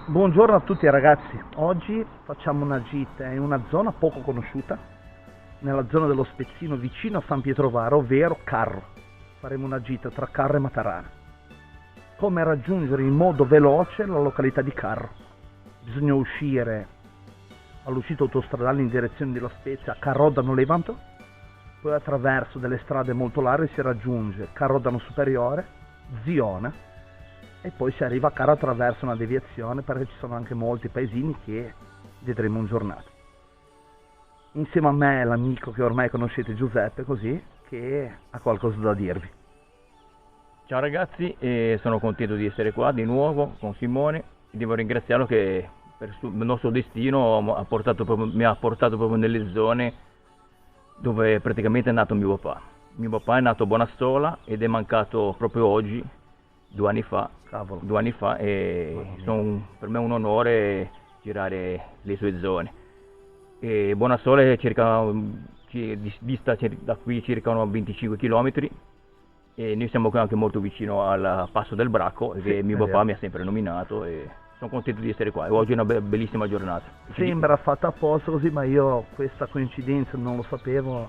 Buongiorno a tutti ragazzi, oggi facciamo una gita in una zona poco conosciuta, nella zona dello Spezzino vicino a San Pietrovaro, ovvero Carro. Faremo una gita tra Carro e Matarana. Come raggiungere in modo veloce la località di Carro? Bisogna uscire all'uscita autostradale in direzione della Spezia a Carrodano Levanto, poi attraverso delle strade molto larghe si raggiunge Carrodano Superiore, Ziona, e poi si arriva a Carro attraverso una deviazione perché ci sono anche molti paesini che vedremo in giornata. Insieme a me l'amico che ormai conoscete, Giuseppe, così, che ha qualcosa da dirvi. Ciao ragazzi, sono contento di essere qua di nuovo con Simone e devo ringraziarlo che il nostro destino mi ha portato proprio nelle zone dove praticamente è nato mio papà. Mio papà è nato a Bonastola ed è mancato proprio oggi, 2 anni fa. Cavolo. 2 anni fa e per me è un onore girare le sue zone. E Bonastola è dista da qui circa 25 km e noi siamo anche molto vicino al Passo del Bracco che mio papà mi ha sempre nominato e sono contento di essere qua. E oggi è una bellissima giornata. Sembra fatta apposta così, ma io questa coincidenza non lo sapevo.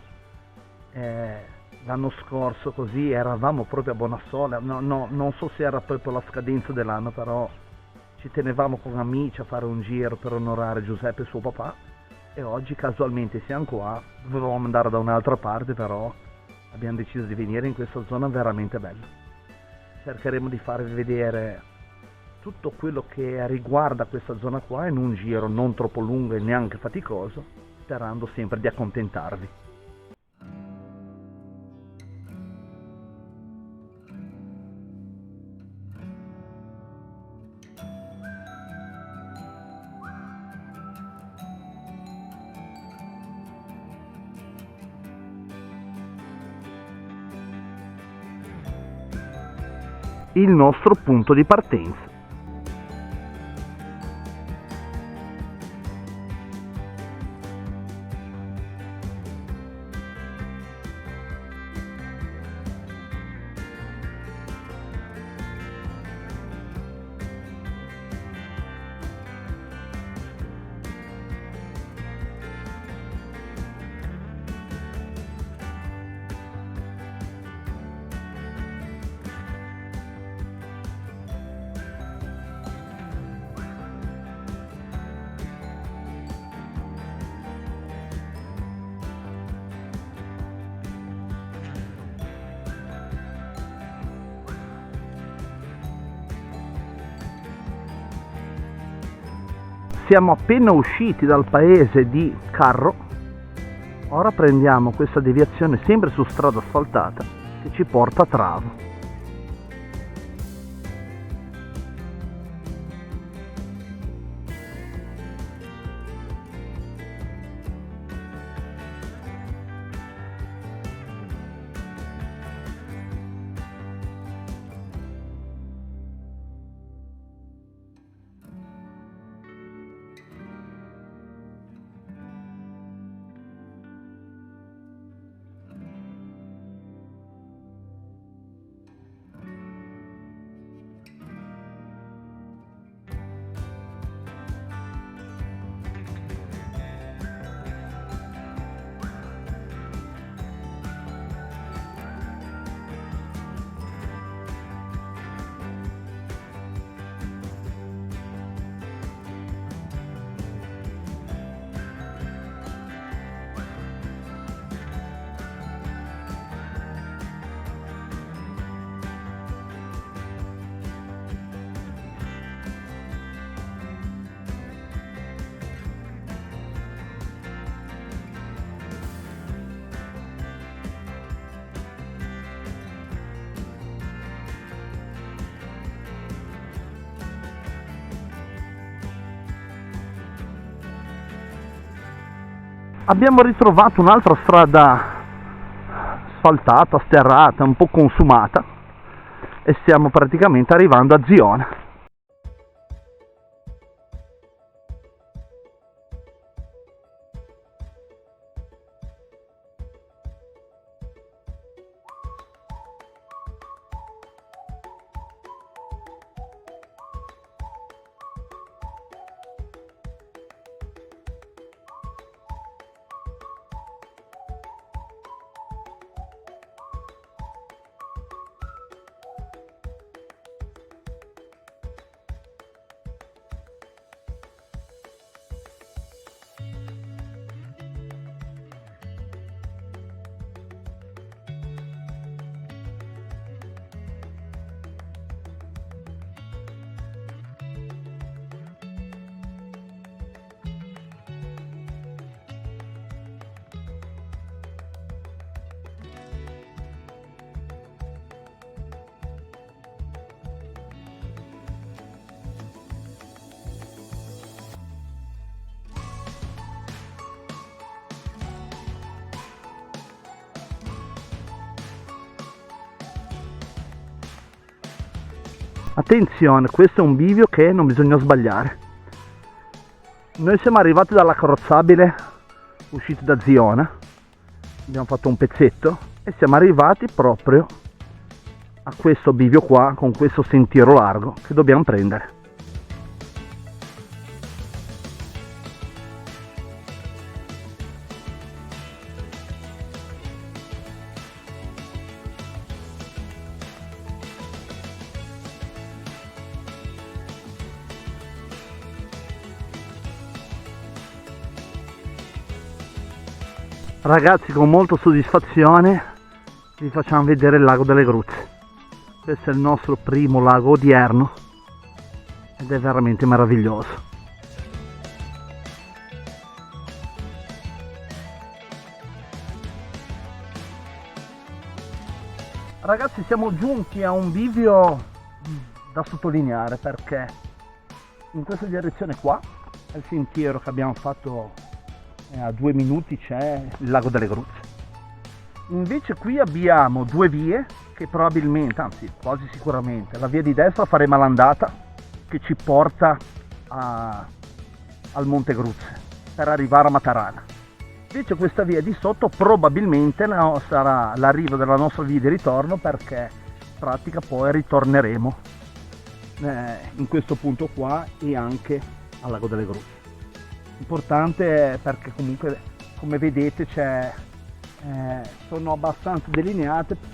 L'anno scorso così eravamo proprio a Bonassola, non so se era proprio la scadenza dell'anno, però ci tenevamo con amici a fare un giro per onorare Giuseppe e suo papà e oggi casualmente siamo qua. Dovevamo andare da un'altra parte, però abbiamo deciso di venire in questa zona veramente bella. Cercheremo di farvi vedere tutto quello che riguarda questa zona qua in un giro non troppo lungo e neanche faticoso, sperando sempre di accontentarvi. Il nostro punto di partenza. Siamo appena usciti dal paese di Carro, ora prendiamo questa deviazione sempre su strada asfaltata che ci porta a Travo. Abbiamo ritrovato un'altra strada asfaltata, sterrata, un po' consumata e stiamo praticamente arrivando a Ziona. Attenzione, questo è un bivio che non bisogna sbagliare. Noi siamo arrivati dalla carrozzabile, usciti da Ziona, abbiamo fatto un pezzetto e siamo arrivati proprio a questo bivio qua, con questo sentiero largo che dobbiamo prendere. Ragazzi, con molta soddisfazione vi facciamo vedere il lago delle Gruzze. Questo è il nostro primo lago odierno ed è veramente meraviglioso. Ragazzi, siamo giunti a un bivio da sottolineare, perché in questa direzione qua è il sentiero che abbiamo fatto, a 2 minuti c'è il lago delle Gruzze. Invece qui abbiamo 2 vie che probabilmente, anzi quasi sicuramente, la via di destra faremo l'andata che ci porta al Monte Gruzze per arrivare a Matarana. Invece questa via di sotto probabilmente sarà l'arrivo della nostra via di ritorno, perché in pratica poi ritorneremo in questo punto qua e anche al lago delle Gruzze. Importante perché comunque, come vedete, sono abbastanza delineate.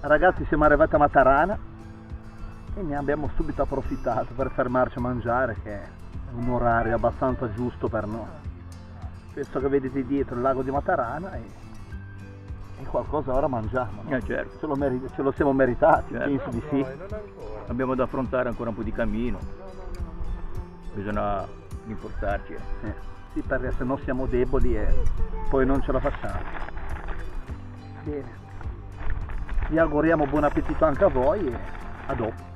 Ragazzi, siamo arrivati a Matarana e ne abbiamo subito approfittato per fermarci a mangiare, che è un orario abbastanza giusto per noi. Questo che vedete dietro è il lago di Matarana e qualcosa ora mangiamo, no? Certo. Ce lo siamo meritati, Certo. penso di sì. Abbiamo da affrontare ancora un po' di cammino, bisogna rinforzarci. Sì, perché se no siamo deboli e poi non ce la facciamo. Bene. Vi auguriamo buon appetito anche a voi e a dopo.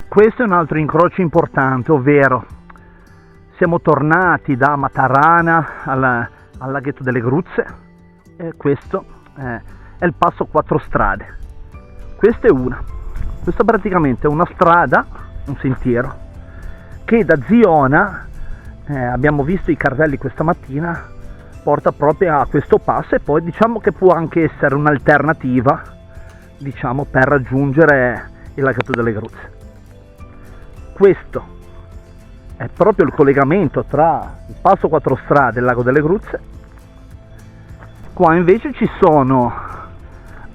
Questo è un altro incrocio importante, ovvero siamo tornati da Matarana al laghetto delle Gruzze e questo è il passo 4 strade. Questa è praticamente una strada, un sentiero, che da Ziona, abbiamo visto i cartelli questa mattina, porta proprio a questo passo, e poi diciamo che può anche essere un'alternativa, diciamo, per raggiungere il laghetto delle Gruzze. Questo è proprio il collegamento tra il passo 4 strade e il lago delle Gruzze. Qua invece ci sono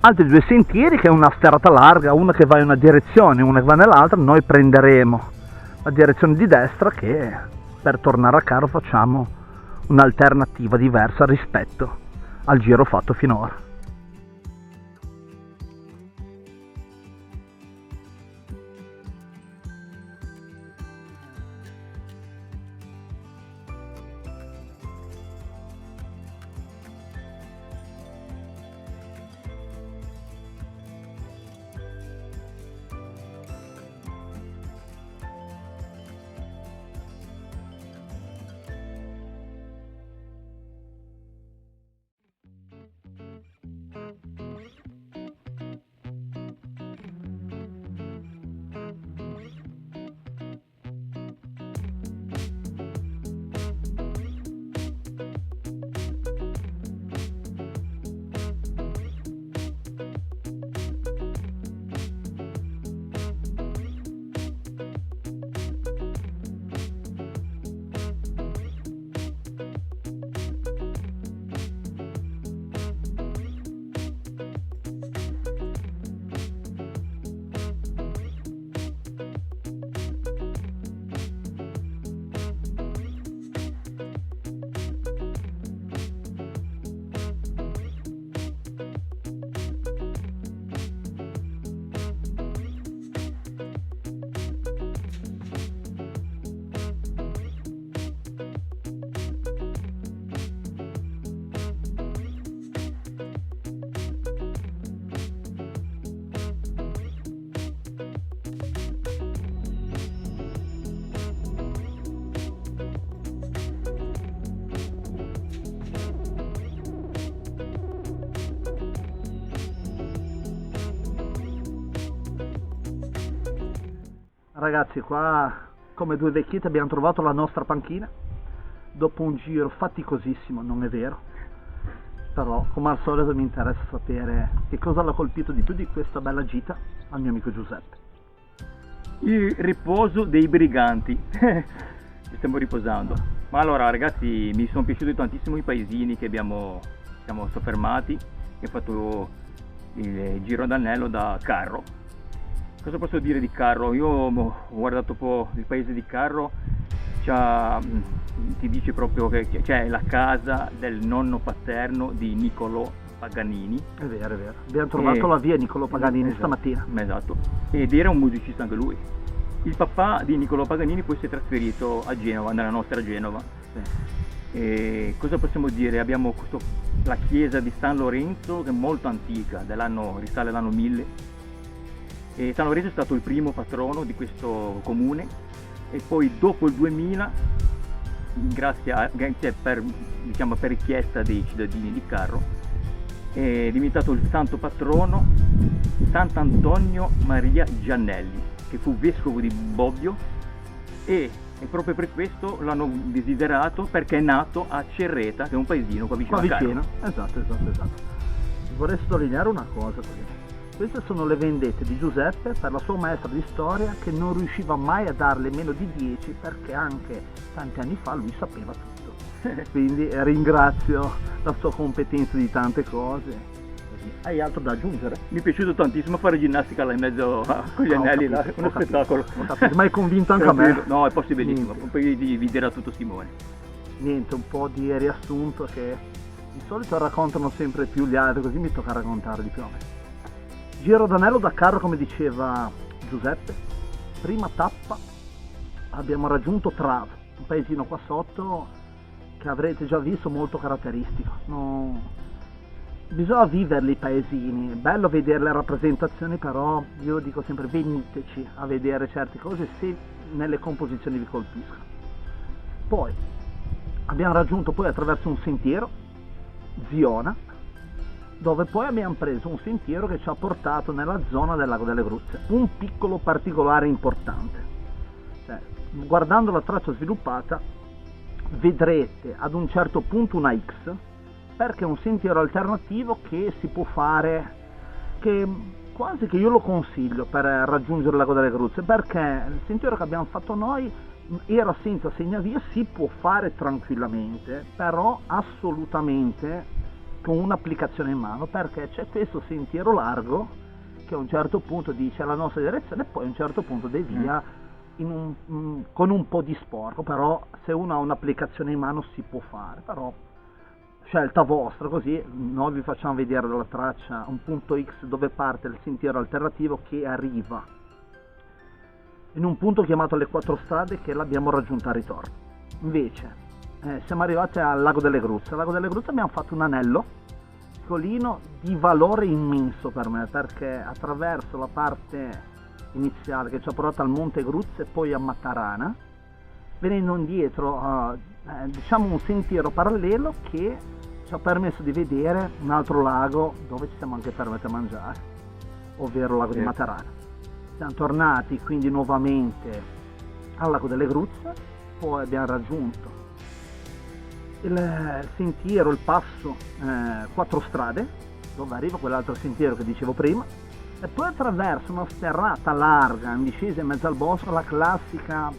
altri 2 sentieri, che è una sterrata larga, una che va in una direzione, una che va nell'altra. Noi prenderemo la direzione di destra, che per tornare a Caro facciamo un'alternativa diversa rispetto al giro fatto finora. Ragazzi, qua come due vecchietti abbiamo trovato la nostra panchina dopo un giro faticosissimo, non è vero? Però come al solito mi interessa sapere che cosa l'ha colpito di più di questa bella gita al mio amico Giuseppe. Il riposo dei briganti. Ci stiamo riposando. Ma allora ragazzi, mi sono piaciuti tantissimo i paesini che siamo soffermati, che ho fatto il giro d'anello da Carro. Cosa posso dire di Carro? Io ho guardato un po' il paese di Carro, ti dice proprio che c'è la casa del nonno paterno di Niccolò Paganini. È vero, è vero. Abbiamo trovato la via Niccolò Paganini, esatto, stamattina. Esatto. Ed era un musicista anche lui. Il papà di Niccolò Paganini poi si è trasferito a Genova, nella nostra Genova. Sì. E cosa possiamo dire? Abbiamo la chiesa di San Lorenzo, che è molto antica, risale all'anno 1000. E San Lorenzo è stato il primo patrono di questo comune, e poi dopo il 2000, grazie per richiesta dei cittadini di Carro, è diventato il santo patrono Sant'Antonio Maria Giannelli, che fu vescovo di Bobbio, e proprio per questo l'hanno desiderato, perché è nato a Cerreta, che è un paesino qua vicino a Carro. Esatto. Vorrei sottolineare una cosa, perché queste sono le vendette di Giuseppe per la sua maestra di storia, che non riusciva mai a darle meno di 10, perché anche tanti anni fa lui sapeva tutto. Quindi ringrazio la sua competenza di tante cose. Hai altro da aggiungere? Mi è piaciuto tantissimo fare ginnastica là in mezzo con gli anelli, là, uno spettacolo. Ma è convinto anche a me? No, è possibilissimo, poi vi dirà tutto Simone. Niente, un po' di riassunto, che di solito raccontano sempre più gli altri, così mi tocca raccontare di più a me. Giro d'anello da Carro, come diceva Giuseppe. Prima tappa abbiamo raggiunto Travo, un paesino qua sotto che avrete già visto, molto caratteristico. Bisogna viverli i paesini, è bello vedere le rappresentazioni, però io dico sempre veniteci a vedere certe cose se nelle composizioni vi colpiscono. Poi abbiamo raggiunto poi attraverso un sentiero Ziona, dove poi abbiamo preso un sentiero che ci ha portato nella zona del Lago delle Gruzze. Un piccolo particolare importante, guardando la traccia sviluppata vedrete ad un certo punto una X, perché è un sentiero alternativo che si può fare, che quasi che io lo consiglio per raggiungere il Lago delle Gruzze, perché il sentiero che abbiamo fatto noi era senza segnavia, si può fare tranquillamente, però assolutamente con un'applicazione in mano, perché c'è questo sentiero largo che a un certo punto dice la nostra direzione e poi a un certo punto devia con un po' di sporco, però se uno ha un'applicazione in mano si può fare, però scelta vostra. Così noi vi facciamo vedere dalla traccia un punto X dove parte il sentiero alternativo, che arriva in un punto chiamato le Quattro Strade, che l'abbiamo raggiunto a ritorno. Invece siamo arrivati al Lago delle Gruzze. Al Lago delle Gruzze abbiamo fatto un anello piccolino di valore immenso per me, perché attraverso la parte iniziale che ci ha portato al Monte Gruzze e poi a Matarana, venendo indietro diciamo un sentiero parallelo che ci ha permesso di vedere un altro lago dove ci siamo anche fermati a mangiare, ovvero il lago di Matarana. Siamo tornati quindi nuovamente al Lago delle Gruzze, poi abbiamo raggiunto il sentiero, il passo Quattro Strade, dove arriva quell'altro sentiero che dicevo prima, e poi attraverso una sterrata larga in discesa in mezzo al bosco, la classica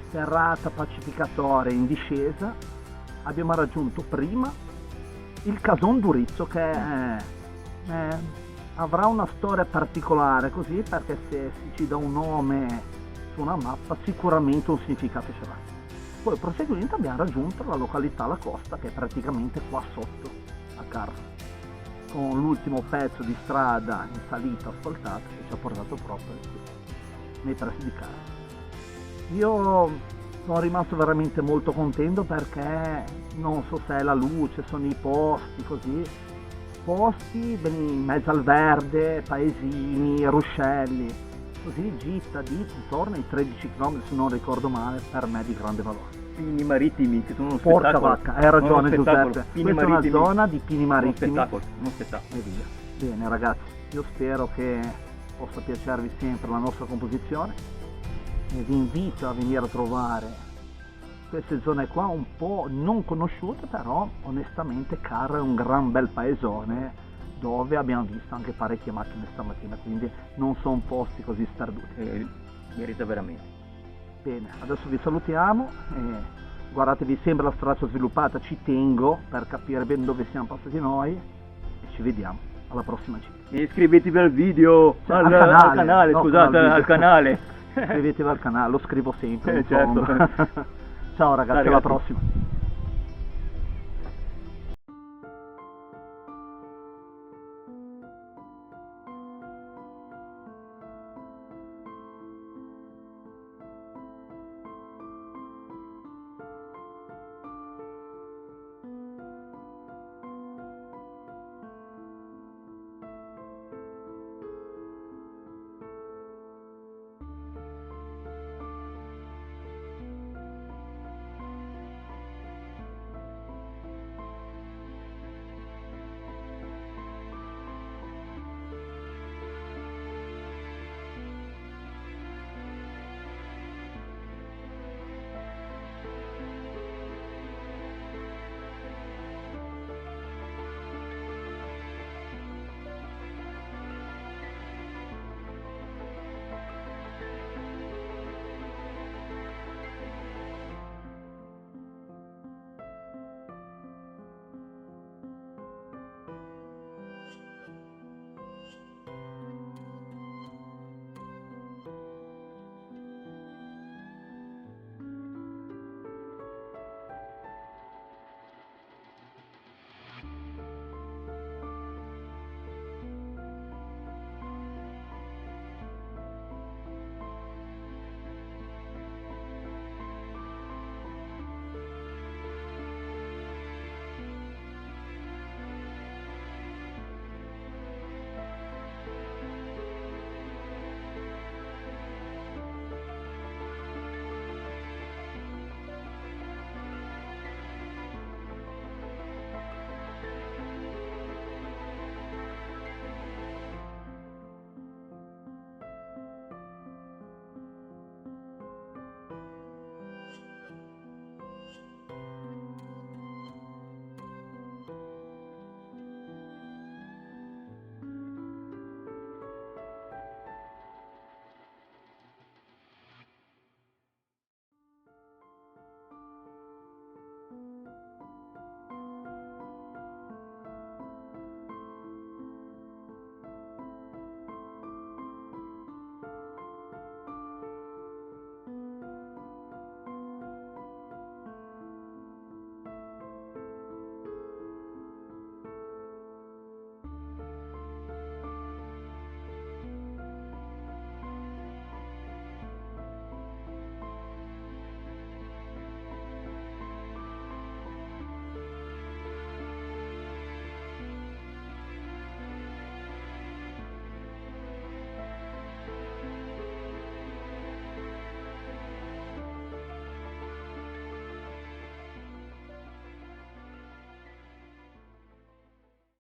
sterrata pacificatoria in discesa, abbiamo raggiunto prima il Cason Durizzo, che avrà una storia particolare così, perché se ci dà un nome su una mappa sicuramente un significato ce l'ha. Poi proseguendo abbiamo raggiunto la località La Costa, che è praticamente qua sotto a Carro, con l'ultimo pezzo di strada in salita asfaltata che ci ha portato proprio nei pressi di Carro. Io sono rimasto veramente molto contento, perché non so se è la luce, sono i posti così, posti in mezzo al verde, paesini, ruscelli, così gita di intorno ai 13 km se non ricordo male, per me di grande valore. Pini marittimi, che sono uno Porca spettacolo. vacca, hai ragione Giuseppe, Pini questa marittimi, è una zona di pini marittimi. Uno spettacolo. E via. Bene ragazzi, io spero che possa piacervi sempre la nostra composizione e vi invito a venire a trovare queste zone qua un po' non conosciute, però onestamente Carro è un gran bel paesone dove abbiamo visto anche parecchie macchine stamattina, quindi non sono posti così sperduti. Merita veramente. Bene, adesso vi salutiamo e guardatevi sempre la strada sviluppata, ci tengo per capire bene dove siamo passati noi e ci vediamo alla prossima gita. E iscrivetevi al video, Cioè, al canale, no, scusate, al canale. Iscrivetevi al canale, lo scrivo sempre. Certo. Ciao ragazzi, alla prossima.